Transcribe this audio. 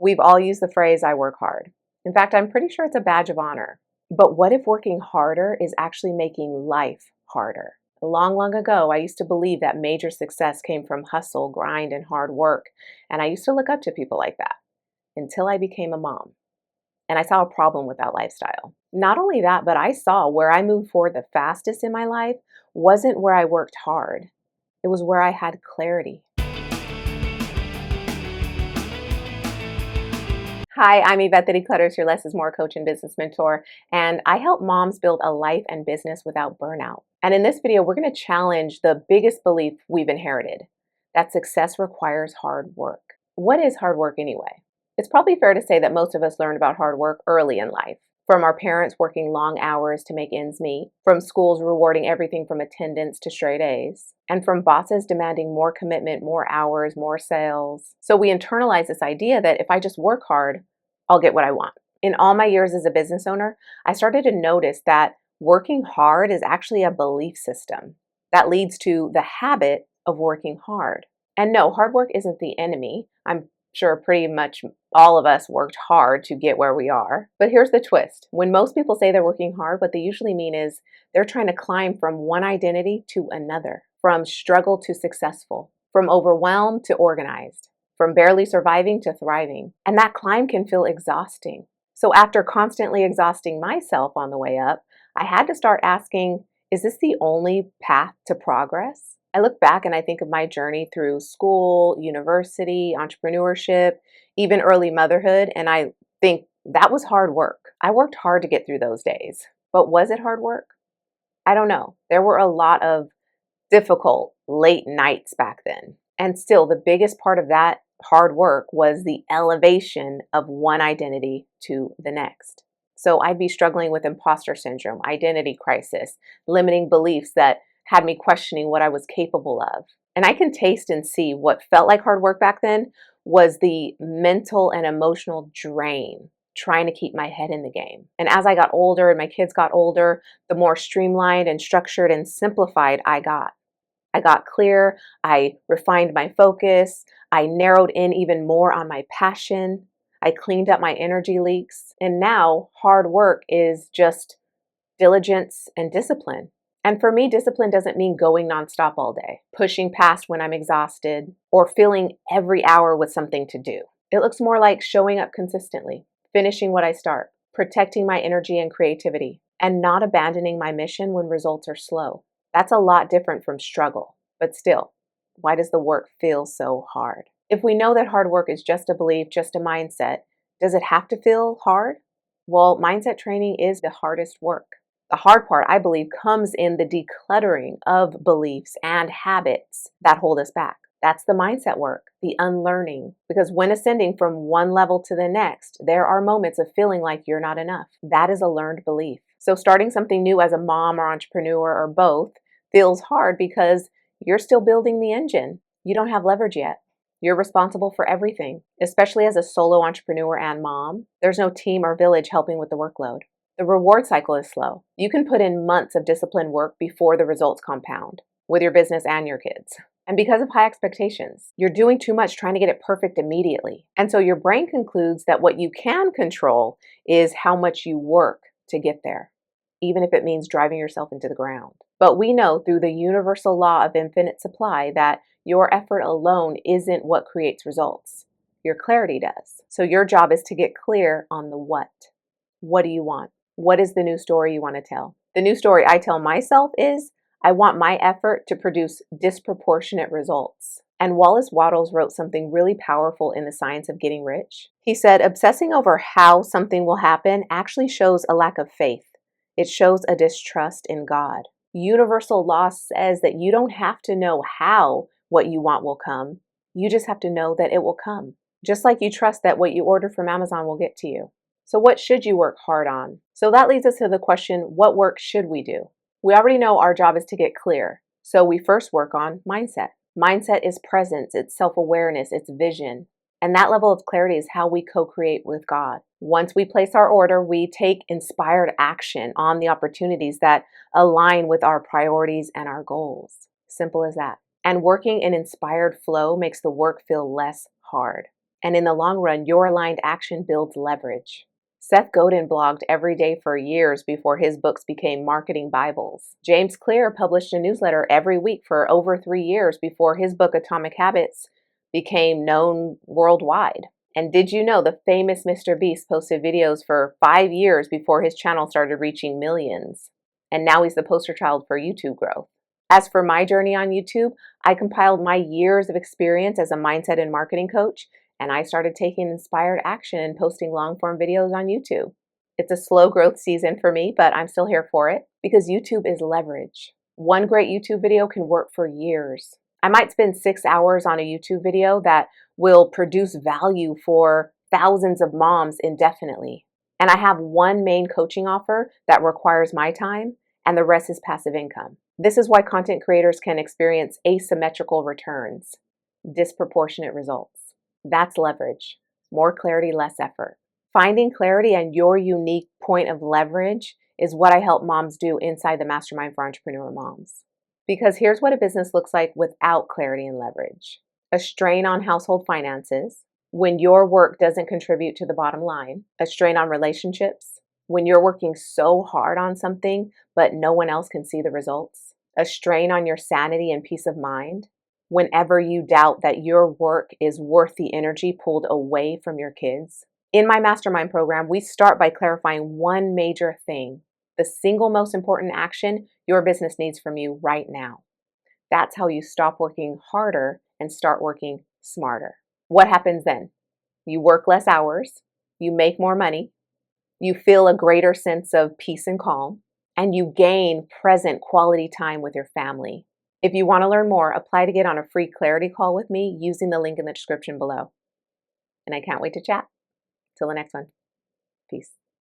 We've all used the phrase, I work hard. In fact, I'm pretty sure it's a badge of honor. But what if working harder is actually making life harder? Long, long ago, I used to believe that major success came from hustle, grind, and hard work. And I used to look up to people like that until I became a mom. And I saw a problem with that lifestyle. Not only that, but I saw where I moved forward the fastest in my life wasn't where I worked hard. It was where I had clarity. Hi, I'm Yvette the Declutters, your less is more coach and business mentor, and I help moms build a life and business without burnout. And in this video, we're going to challenge the biggest belief we've inherited, that success requires hard work. What is hard work anyway? It's probably fair to say that most of us learned about hard work early in life, from our parents working long hours to make ends meet, from schools rewarding everything from attendance to straight A's, and from bosses demanding more commitment, more hours, more sales. So we internalize this idea that if I just work hard, I'll get what I want. In all my years as a business owner, I started to notice that working hard is actually a belief system that leads to the habit of working hard. And no, hard work isn't the enemy. I'm sure pretty much all of us worked hard to get where we are. But here's the twist. When most people say they're working hard, what they usually mean is they're trying to climb from one identity to another, from struggle to successful, from overwhelmed to organized, from barely surviving to thriving. And that climb can feel exhausting. So after constantly exhausting myself on the way up, I had to start asking, is this the only path to progress? I look back and I think of my journey through school, university, entrepreneurship, even early motherhood, and I think that was hard work. I worked hard to get through those days. But was it hard work? I don't know. There were a lot of difficult late nights back then. And still, the biggest part of that hard work was the elevation of one identity to the next. So I'd be struggling with imposter syndrome, identity crisis, limiting beliefs that had me questioning what I was capable of. And I can taste and see what felt like hard work back then was the mental and emotional drain trying to keep my head in the game. And as I got older and my kids got older, the more streamlined and structured and simplified I got. I got clear, I refined my focus, I narrowed in even more on my passion, I cleaned up my energy leaks, and now hard work is just diligence and discipline. And for me, discipline doesn't mean going nonstop all day, pushing past when I'm exhausted, or filling every hour with something to do. It looks more like showing up consistently, finishing what I start, protecting my energy and creativity, and not abandoning my mission when results are slow. That's a lot different from struggle, but still, why does the work feel so hard? If we know that hard work is just a belief, just a mindset, does it have to feel hard? Well, mindset training is the hardest work. The hard part, I believe, comes in the decluttering of beliefs and habits that hold us back. That's the mindset work, the unlearning. Because when ascending from one level to the next, there are moments of feeling like you're not enough. That is a learned belief. So starting something new as a mom or entrepreneur or both feels hard because you're still building the engine. You don't have leverage yet. You're responsible for everything, especially as a solo entrepreneur and mom. There's no team or village helping with the workload. The reward cycle is slow. You can put in months of disciplined work before the results compound with your business and your kids. And because of high expectations, you're doing too much trying to get it perfect immediately. And so your brain concludes that what you can control is how much you work to get there, even if it means driving yourself into the ground. But we know through the universal law of infinite supply that your effort alone isn't what creates results. Your clarity does. So your job is to get clear on the what. What do you want? What is the new story you want to tell? The new story I tell myself is, I want my effort to produce disproportionate results. And Wallace Wattles wrote something really powerful in The Science of Getting Rich. He said, obsessing over how something will happen actually shows a lack of faith. It shows a distrust in God. Universal law says that you don't have to know how what you want will come. You just have to know that it will come. Just like you trust that what you order from Amazon will get to you. So what should you work hard on? So that leads us to the question, what work should we do? We already know our job is to get clear. So we first work on mindset. Mindset is presence, it's self-awareness, it's vision. And that level of clarity is how we co-create with God. Once we place our order, we take inspired action on the opportunities that align with our priorities and our goals. Simple as that. And working in inspired flow makes the work feel less hard. And in the long run, your aligned action builds leverage. Seth Godin blogged every day for years before his books became marketing Bibles. James Clear published a newsletter every week for over 3 years before his book Atomic Habits became known worldwide. And did you know the famous Mr. Beast posted videos for 5 years before his channel started reaching millions? And now he's the poster child for YouTube growth. As for my journey on YouTube, I compiled my years of experience as a mindset and marketing coach, and I started taking inspired action and posting long form videos on YouTube. It's a slow growth season for me, but I'm still here for it because YouTube is leverage. One great YouTube video can work for years. I might spend 6 hours on a YouTube video that will produce value for thousands of moms indefinitely. And I have one main coaching offer that requires my time, and the rest is passive income. This is why content creators can experience asymmetrical returns, disproportionate results. That's leverage. More clarity, less effort. Finding clarity and your unique point of leverage is what I help moms do inside the Mastermind for Entrepreneur Moms. Because here's what a business looks like without clarity and leverage. A strain on household finances, when your work doesn't contribute to the bottom line. A strain on relationships, when you're working so hard on something, but no one else can see the results. A strain on your sanity and peace of mind, whenever you doubt that your work is worth the energy pulled away from your kids. In my mastermind program, we start by clarifying one major thing, the single most important action your business needs from you right now. That's how you stop working harder and start working smarter. What happens then? You work less hours, you make more money, you feel a greater sense of peace and calm, and you gain present quality time with your family. If you want to learn more, apply to get on a free clarity call with me using the link in the description below. And I can't wait to chat. Till the next one. Peace.